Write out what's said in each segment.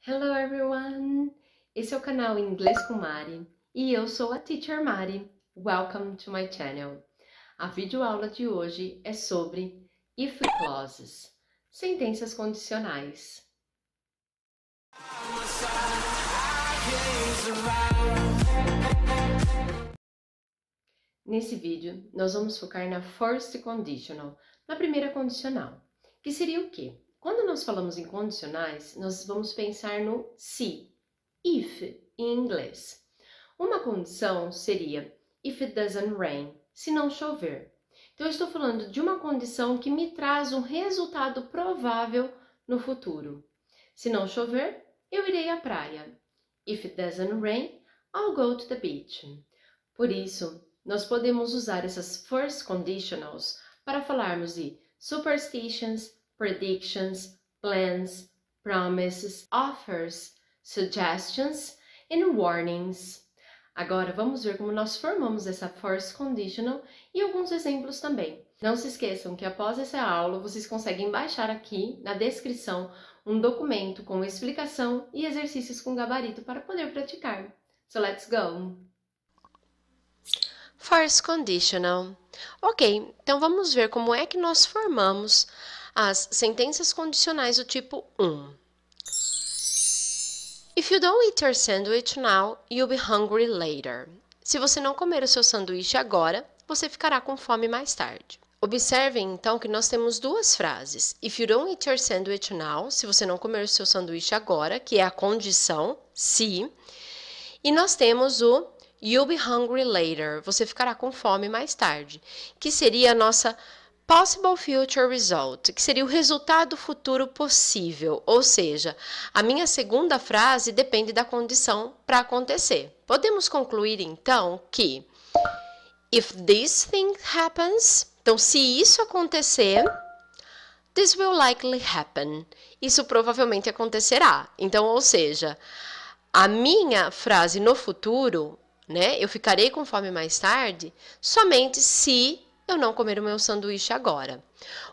Hello everyone! Esse é o canal Inglês com Mari e eu sou a Teacher Mari. Welcome to my channel. A videoaula de hoje é sobre if clauses, sentenças condicionais. Nesse vídeo, nós vamos focar na first conditional, na primeira condicional, que seria o quê? Quando nós falamos em condicionais, nós vamos pensar no se, if em inglês. Uma condição seria if it doesn't rain, se não chover. Então, eu estou falando de uma condição que me traz um resultado provável no futuro. Se não chover, eu irei à praia. If it doesn't rain, I'll go to the beach. Por isso, nós podemos usar essas first conditionals para falarmos de superstitions, predictions, plans, promises, offers, suggestions and warnings. Agora vamos ver como nós formamos essa first conditional e alguns exemplos também. Não se esqueçam que após essa aula vocês conseguem baixar aqui na descrição um documento com explicação e exercícios com gabarito para poder praticar. So let's go! First conditional. Ok, então vamos ver como é que nós formamos as sentenças condicionais do tipo 1. If you don't eat your sandwich now, you'll be hungry later. Se você não comer o seu sanduíche agora, você ficará com fome mais tarde. Observem, então, que nós temos duas frases. If you don't eat your sandwich now, se você não comer o seu sanduíche agora, que é a condição, se. E nós temos o you'll be hungry later, você ficará com fome mais tarde, que seria a nossa possible future result, que seria o resultado futuro possível, ou seja, a minha segunda frase depende da condição para acontecer. Podemos concluir, então, que if this thing happens, então, se isso acontecer, this will likely happen, isso provavelmente acontecerá. Então, ou seja, a minha frase no futuro, né, eu ficarei com fome mais tarde, somente se eu não comer o meu sanduíche agora.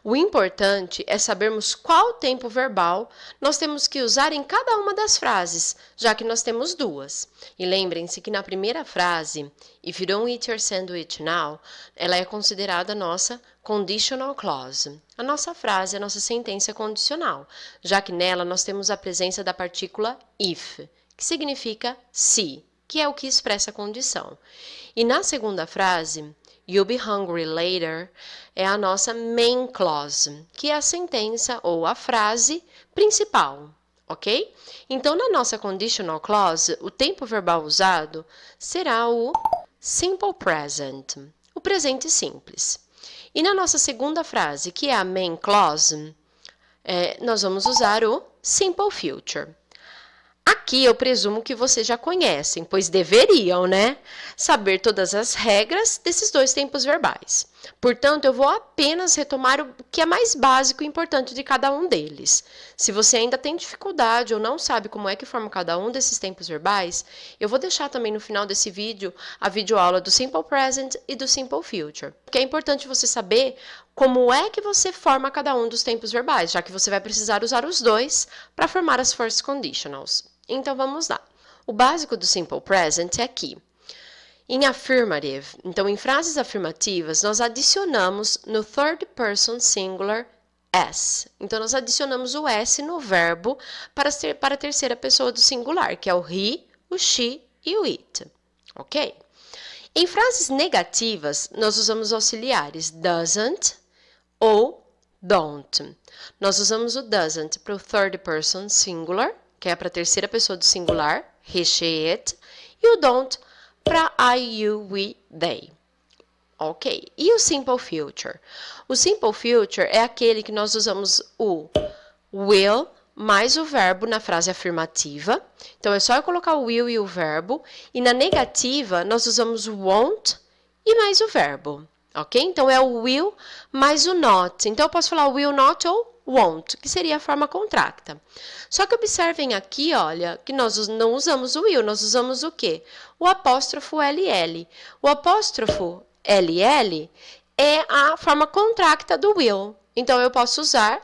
O importante é sabermos qual tempo verbal nós temos que usar em cada uma das frases, já que nós temos duas. E lembrem-se que na primeira frase, if you don't eat your sandwich now, ela é considerada a nossa conditional clause. A nossa frase é a nossa sentença condicional, já que nela nós temos a presença da partícula if, que significa se, que é o que expressa a condição. E na segunda frase, you'll be hungry later, é a nossa main clause, que é a sentença ou a frase principal, ok? Então, na nossa conditional clause, o tempo verbal usado será o simple present, o presente simples. E na nossa segunda frase, que é a main clause, nós vamos usar o simple future. Aqui eu presumo que vocês já conhecem, pois deveriam, né? Saber todas as regras desses dois tempos verbais. Portanto, eu vou apenas retomar o que é mais básico e importante de cada um deles. Se você ainda tem dificuldade ou não sabe como é que forma cada um desses tempos verbais, eu vou deixar também no final desse vídeo a videoaula do Simple Present e do Simple Future. Porque é importante você saber como é que você forma cada um dos tempos verbais, já que você vai precisar usar os dois para formar as first conditionals. Então, vamos lá. O básico do Simple Present é aqui. Em affirmative, então em frases afirmativas, nós adicionamos no third person singular S. Então, nós adicionamos o S no verbo para a terceira pessoa do singular, que é o he, o she e o it. Ok? Em frases negativas, nós usamos auxiliares doesn't ou don't. Nós usamos o doesn't para o third person singular, que é para a terceira pessoa do singular, he, she, it, e o don't para I, you, we, they. Ok? E o simple future? O simple future é aquele que nós usamos o will mais o verbo na frase afirmativa. Então, é só eu colocar o will e o verbo. E na negativa, nós usamos o won't e mais o verbo. Ok? Então, é o will mais o not. Então, eu posso falar will not ou won't, que seria a forma contracta. Só que observem aqui, olha, que nós não usamos o will, nós usamos o quê? O apóstrofo LL. O apóstrofo LL é a forma contracta do will. Então, eu posso usar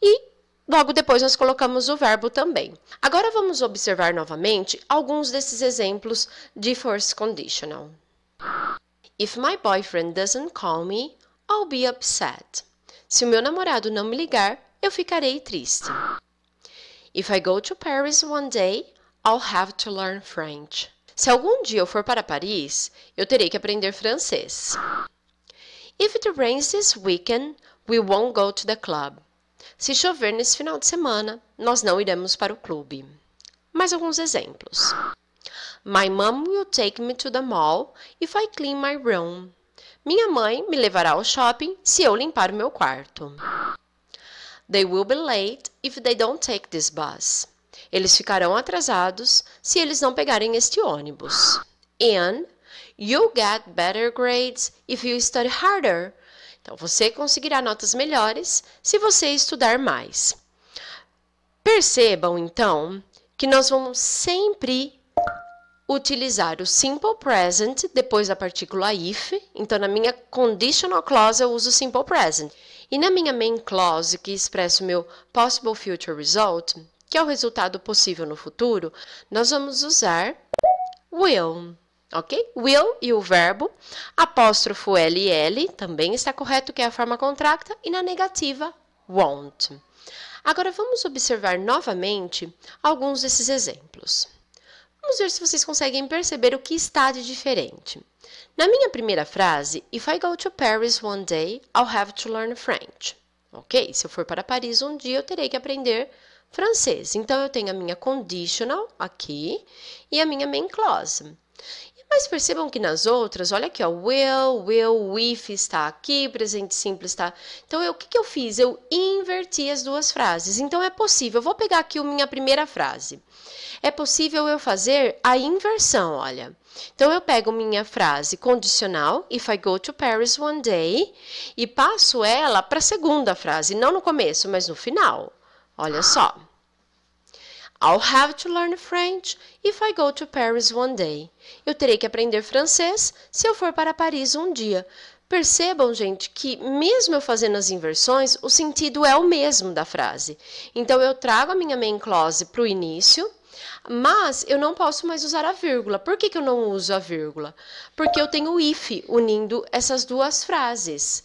e Logo depois nós colocamos o verbo também. Agora vamos observar novamente alguns desses exemplos de first conditional. If my boyfriend doesn't call me, I'll be upset. Se o meu namorado não me ligar, eu ficarei triste. If I go to Paris one day, I'll have to learn French. Se algum dia eu for para Paris, eu terei que aprender francês. If it rains this weekend, we won't go to the club. Se chover nesse final de semana, nós não iremos para o clube. Mais alguns exemplos. My mom will take me to the mall if I clean my room. Minha mãe me levará ao shopping se eu limpar o meu quarto. They will be late if they don't take this bus. Eles ficarão atrasados se eles não pegarem este ônibus. And you'll get better grades if you study harder. Então, você conseguirá notas melhores se você estudar mais. Percebam, então, que nós vamos sempre utilizar o simple present depois da partícula if. Então, na minha conditional clause, eu uso o simple present. E na minha main clause, que expressa o meu possible future result, que é o resultado possível no futuro, nós vamos usar will, ok? Will e o verbo, apóstrofo LL, também está correto, que é a forma contracta, e na negativa, won't. Agora, vamos observar novamente alguns desses exemplos. Vamos ver se vocês conseguem perceber o que está de diferente. Na minha primeira frase, if I go to Paris one day, I'll have to learn French. Ok? Se eu for para Paris um dia, eu terei que aprender francês. Então, eu tenho a minha conditional aqui e a minha main clause. Mas percebam que nas outras, olha aqui, ó, will, if está aqui, presente simples está. Então, o que eu fiz? Eu inverti as duas frases. Então, é possível. Eu vou pegar aqui a minha primeira frase. É possível eu fazer a inversão, olha. Então, eu pego minha frase condicional, if I go to Paris one day, e passo ela para a segunda frase, não no começo, mas no final. Olha só. I'll have to learn French if I go to Paris one day. Eu terei que aprender francês se eu for para Paris um dia. Percebam, gente, que mesmo eu fazendo as inversões, o sentido é o mesmo da frase. Então, eu trago a minha main clause para o início, mas eu não posso mais usar a vírgula. Por que eu não uso a vírgula? Porque eu tenho o if unindo essas duas frases.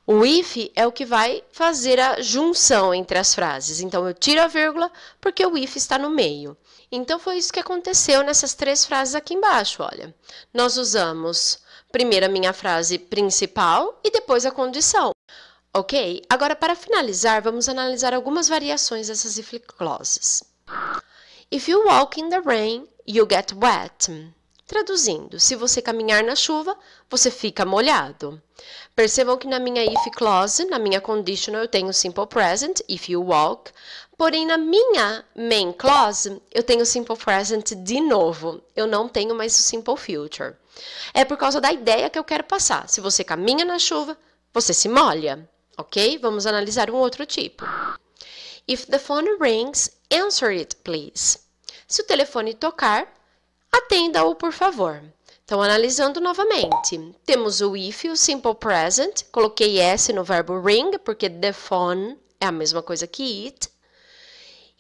O if é o que vai fazer a junção entre as frases. Então, eu tiro a vírgula porque o if está no meio. Então, foi isso que aconteceu nessas três frases aqui embaixo, olha. Nós usamos primeiro a minha frase principal e depois a condição. Ok? Agora, para finalizar, vamos analisar algumas variações dessas if clauses. If you walk in the rain, you get wet. Traduzindo, se você caminhar na chuva, você fica molhado. Percebam que na minha if clause, na minha conditional, eu tenho simple present, if you walk. Porém, na minha main clause, eu tenho simple present de novo. Eu não tenho mais o simple future. É por causa da ideia que eu quero passar. Se você caminha na chuva, você se molha. Ok? Vamos analisar um outro tipo. If the phone rings, answer it, please. Se o telefone tocar, atenda-o, por favor. Então, analisando novamente, temos o if, o simple present, coloquei S no verbo ring, porque the phone é a mesma coisa que it.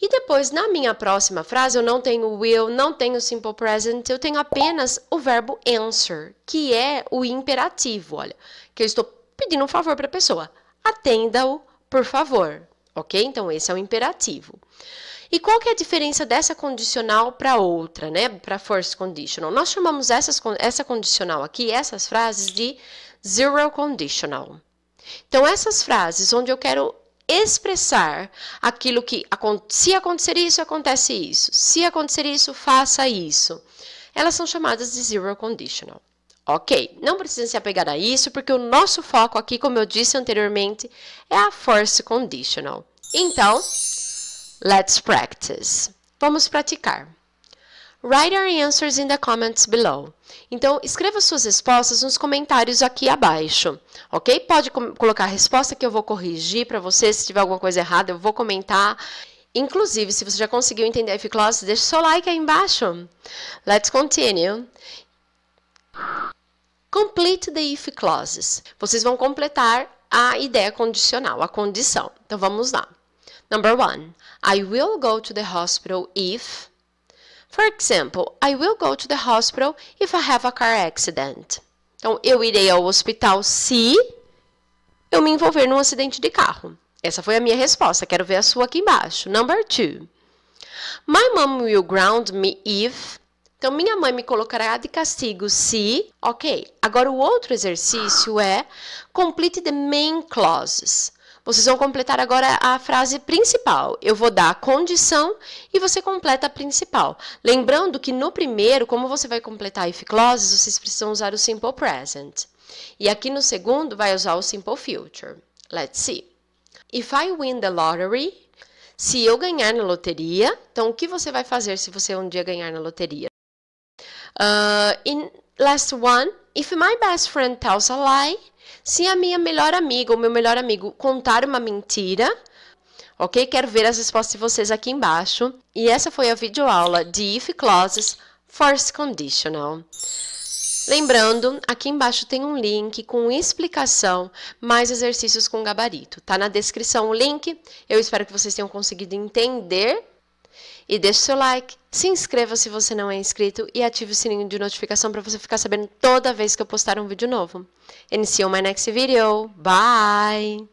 E depois, na minha próxima frase, eu não tenho will, não tenho simple present, eu tenho apenas o verbo answer, que é o imperativo, olha, que eu estou pedindo um favor para a pessoa. Atenda-o, por favor. Ok? Então, esse é o imperativo. E qual que é a diferença dessa condicional para outra, né? Para first conditional? Nós chamamos essa condicional aqui, essas frases, de zero conditional. Então, essas frases onde eu quero expressar aquilo que, se acontecer isso, acontece isso. Se acontecer isso, faça isso. Elas são chamadas de zero conditional. Ok, não precisa se apegar a isso, porque o nosso foco aqui, como eu disse anteriormente, é a first conditional. Então, let's practice. Vamos praticar. Write your answers in the comments below. Então, escreva suas respostas nos comentários aqui abaixo, ok? Pode colocar a resposta que eu vou corrigir para você. Se tiver alguma coisa errada, eu vou comentar. Inclusive, se você já conseguiu entender a if clause, deixe seu like aí embaixo. Let's continue. Complete the if clauses. Vocês vão completar a ideia condicional, a condição. Então, vamos lá. Number 1. I will go to the hospital if... For example, I will go to the hospital if I have a car accident. Então, eu irei ao hospital se eu me envolver num acidente de carro. Essa foi a minha resposta. Quero ver a sua aqui embaixo. Number 2. My mom will ground me if... Então, minha mãe me colocará de castigo se... Ok. Agora, o outro exercício é complete the main clauses. Vocês vão completar agora a frase principal. Eu vou dar a condição e você completa a principal. Lembrando que no primeiro, como você vai completar if clauses, vocês precisam usar o simple present. E aqui no segundo, vai usar o simple future. Let's see. If I win the lottery, se eu ganhar na loteria, então o que você vai fazer se você um dia ganhar na loteria? In last one, if my best friend tells a lie, se a minha melhor amiga ou meu melhor amigo contar uma mentira, ok? Quero ver as respostas de vocês aqui embaixo. E essa foi a videoaula de if clauses first conditional. Lembrando, aqui embaixo tem um link com explicação, mais exercícios com gabarito. Tá na descrição o link. Eu espero que vocês tenham conseguido entender. E deixe seu like, se inscreva se você não é inscrito e ative o sininho de notificação para você ficar sabendo toda vez que eu postar um vídeo novo. And see you in my next video. Bye!